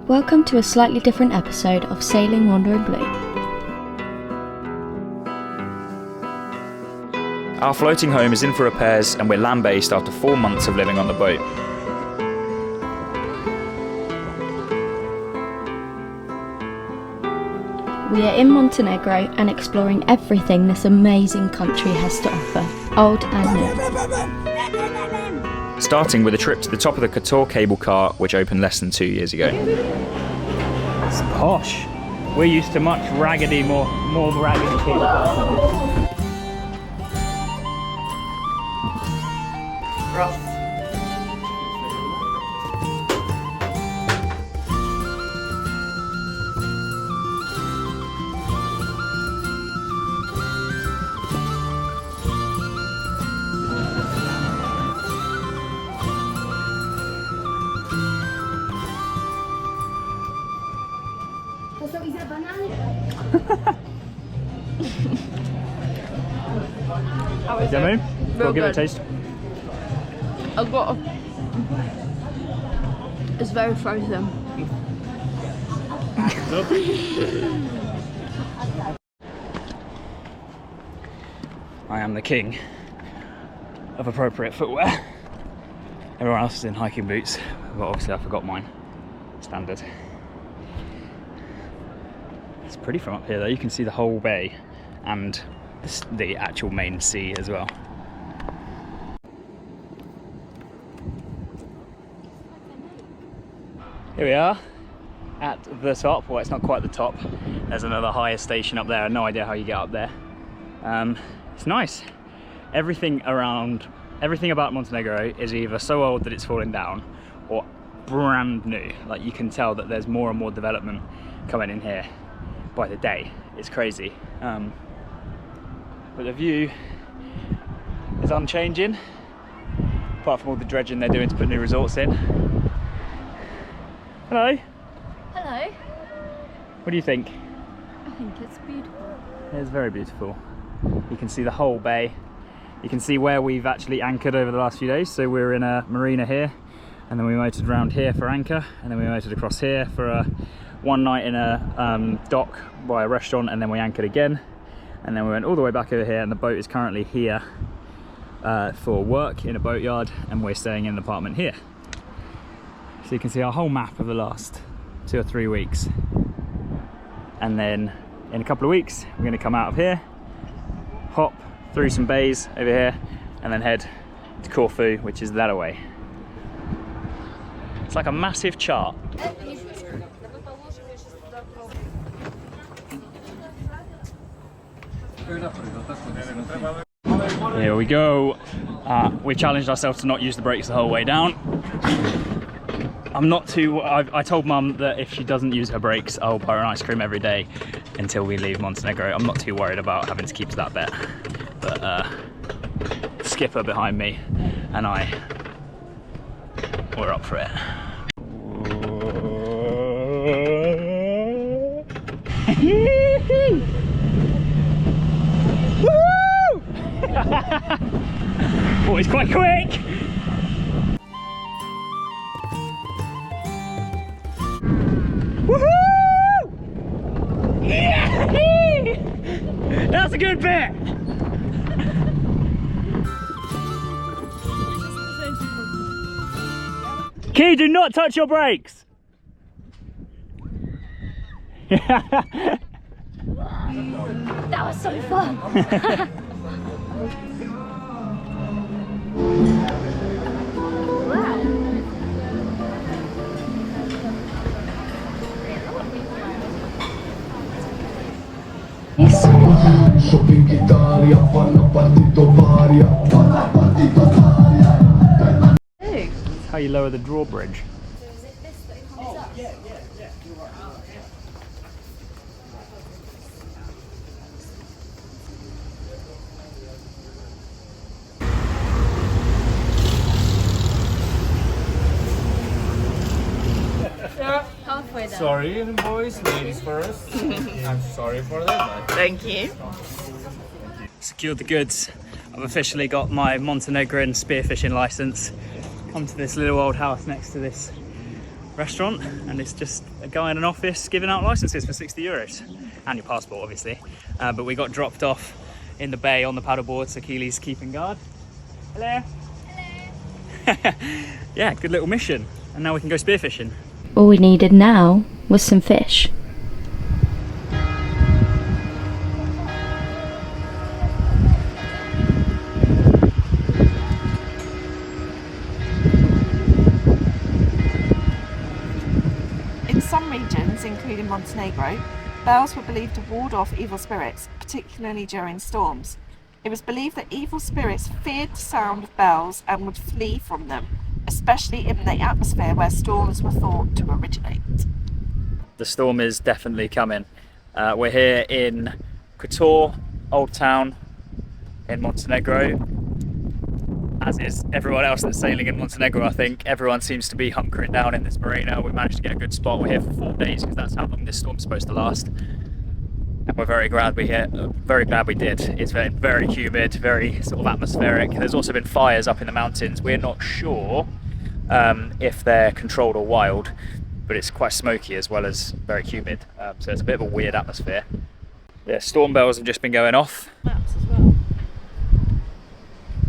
Welcome to a slightly different episode of Sailing Wandering Blue. Our floating home is in for repairs and we're land-based after 4 months of living on the boat. We are in Montenegro and exploring everything this amazing country has to offer, old and new. Starting with a trip to the top of the Kotor cable car, which opened less than 2 years ago. It's posh. We're used to much raggedy, more raggedy cable cars. Rough. How is it? Go give it a taste. I've got It's very frozen. I am the king of appropriate footwear. Everyone else is in hiking boots, but obviously I forgot mine. Standard. It's pretty from up here though. You can see the whole bay and the actual main sea as well. Here we are at the top. Well, it's not quite the top. There's another higher station up there. I have no idea how you get up there. It's nice. Everything about Montenegro is either so old that it's falling down or brand new. Like, you can tell that there's more and more development coming in here by the day. It's crazy. But the view is unchanging, apart from all the dredging they're doing to put new resorts in. Hello. Hello. What do you think? I think it's beautiful. It's very beautiful. You can see the whole bay. You can see where we've actually anchored over the last few days. So we're in a marina here, and then we motored around here for anchor, and then we motored across here for one night in a dock by a restaurant, and then we anchored again, and then we went all the way back over here, and the boat is currently here for work in a boatyard, and we're staying in an apartment here. So you can see our whole map of the last 2 or 3 weeks. And then in a couple of weeks, we're going to come out of here, hop through some bays over here, and then head to Corfu, which is that away. It's like a massive chart. Here we go. We challenged ourselves to not use the brakes the whole way down. I'm not too. I told Mum that if she doesn't use her brakes, I'll buy her an ice cream every day until we leave Montenegro. I'm not too worried about having to keep to that bet. But Skipper behind me and I, we're up for it. Woo! Oh, it's quite quick. Woohoo! Yeah! That's a good bit. Key, do not touch your brakes. That was so fun. Shopping Italia, fanno partito varia, fanno partito varia. That's how you lower the drawbridge. Halfway there. Sorry, boys, ladies first. I'm sorry for that. But Thank you. Secured the goods. I've officially got my Montenegrin spearfishing license. Come to this little old house next to this restaurant, and it's just a guy in an office giving out licenses for 60 euros and your passport, obviously. But we got dropped off in the bay on the paddleboard, so Keeley's keeping guard. Hello. Hello. Yeah, good little mission, and now we can go spearfishing. All we needed now was some fish. In some regions, including Montenegro, bells were believed to ward off evil spirits, particularly during storms. It was believed that evil spirits feared the sound of bells and would flee from them, especially in the atmosphere where storms were thought to originate. The storm is definitely coming. We're here in Kotor, Old Town in Montenegro. As is everyone else that's sailing in Montenegro, I think. Everyone seems to be hunkering down in this marina. We managed to get a good spot. We're here for 4 days because that's how long this storm's supposed to last. And we're very glad we did. It's very humid, very sort of atmospheric. There's also been fires up in the mountains. We're not sure if they're controlled or wild, but it's quite smoky as well as very humid. So it's a bit of a weird atmosphere. The storm bells have just been going off. Maps as well.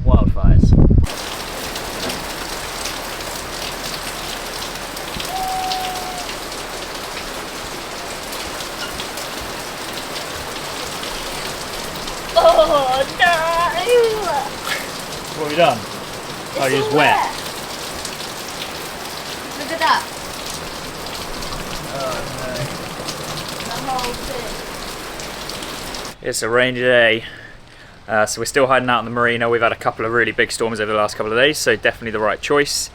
Wildfires. Oh no! What have you done? Oh, you're just wet. Look at that. Oh The whole thing. no. It's a rainy day. So we're still hiding out in the marina. We've had a couple of really big storms over the last couple of days, so definitely the right choice.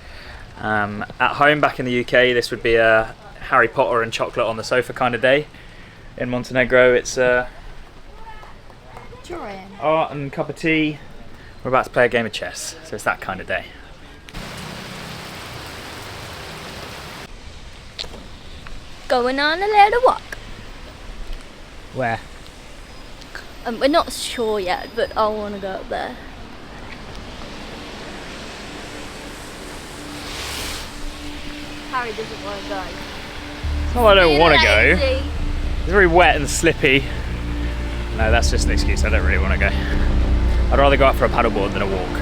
At home back in the UK, this would be a Harry Potter and chocolate on the sofa kind of day. In Montenegro, it's art and cup of tea. We're about to play a game of chess, so it's that kind of day. Going on a little walk. Where? We're not sure yet, but I want to go up there. Harry doesn't want to go. Oh, I don't want to go. Lazy. It's very wet and slippy. No, that's just an excuse. I don't really want to go. I'd rather go out for a paddleboard than a walk.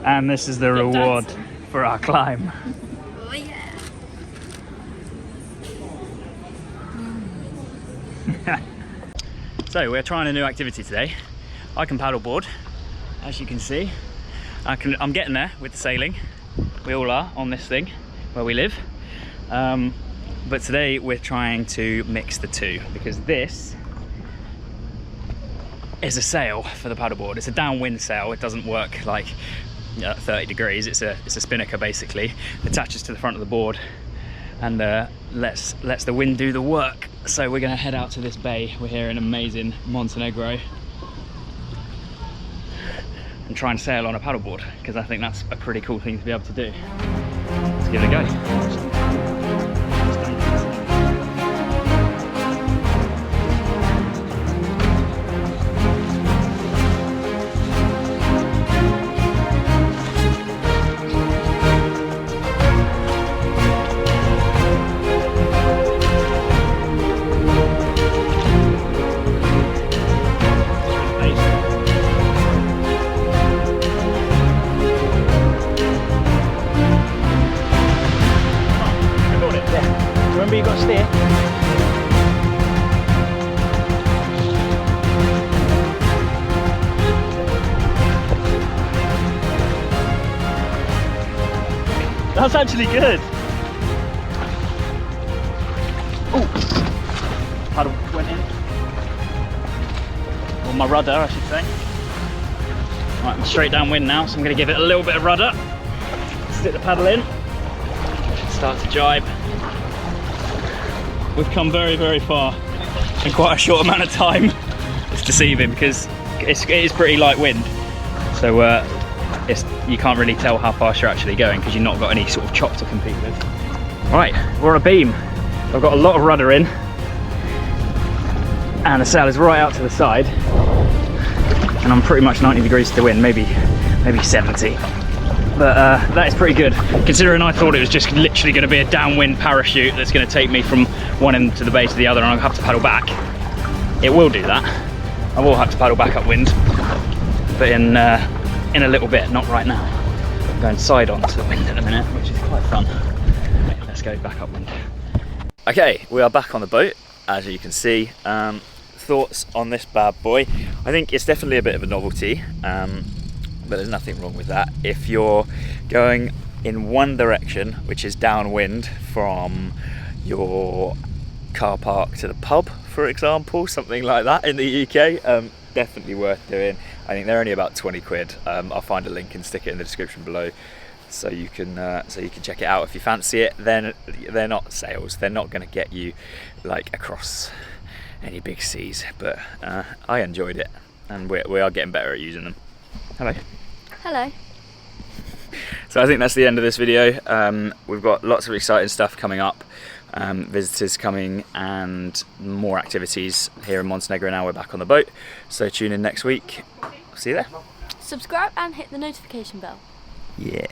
And this is the reward for our climb. Oh yeah. So we're trying a new activity today. I can paddleboard, as you can see. I'm getting there with the sailing. We all are on this thing where we live. But today we're trying to mix the two, because this is a sail for the paddleboard. It's a downwind sail. It doesn't work like 30 degrees. It's a spinnaker basically. It attaches to the front of the board and lets the wind do the work. So we're going to head out to this bay. We're here in amazing Montenegro and try and sail on a paddleboard, because I think that's a pretty cool thing to be able to do. Let's give it a go. Remember, you got to steer. That's actually good. Oh, paddle went in. Or my rudder, I should say. Right, I'm straight downwind now, so I'm going to give it a little bit of rudder. Stick the paddle in. Start to jibe. We've come very, very far in quite a short amount of time. It's deceiving because it is pretty light wind, so you can't really tell how fast you're actually going because you've not got any sort of chop to compete with. Right, we're on a beam. I've got a lot of rudder in, and the sail is right out to the side, and I'm pretty much 90 degrees to the wind, maybe 70. But that is pretty good, considering I thought it was just literally going to be a downwind parachute that's going to take me from one end to the base to the other, and I'll have to paddle back. It will do that. I will have to paddle back upwind, but in a little bit, not right now. I'm going side on to the wind in a minute, which is quite fun. Right, let's go back upwind. Okay, we are back on the boat, as you can see. Thoughts on this bad boy? I think it's definitely a bit of a novelty. But there's nothing wrong with that. If you're going in one direction, which is downwind from your car park to the pub, for example, something like that in the UK, definitely worth doing. I think they're only about 20 quid. I'll find a link and stick it in the description below, so you can check it out if you fancy it. Then they're not sails. They're not going to get you like across any big seas, but I enjoyed it, and we are getting better at using them. Hello. Hello. So I think that's the end of this video. We've got lots of exciting stuff coming up, visitors coming and more activities here in Montenegro. Now we're back on the boat, so tune in next week. See you there. Subscribe and hit the notification bell. Yeah.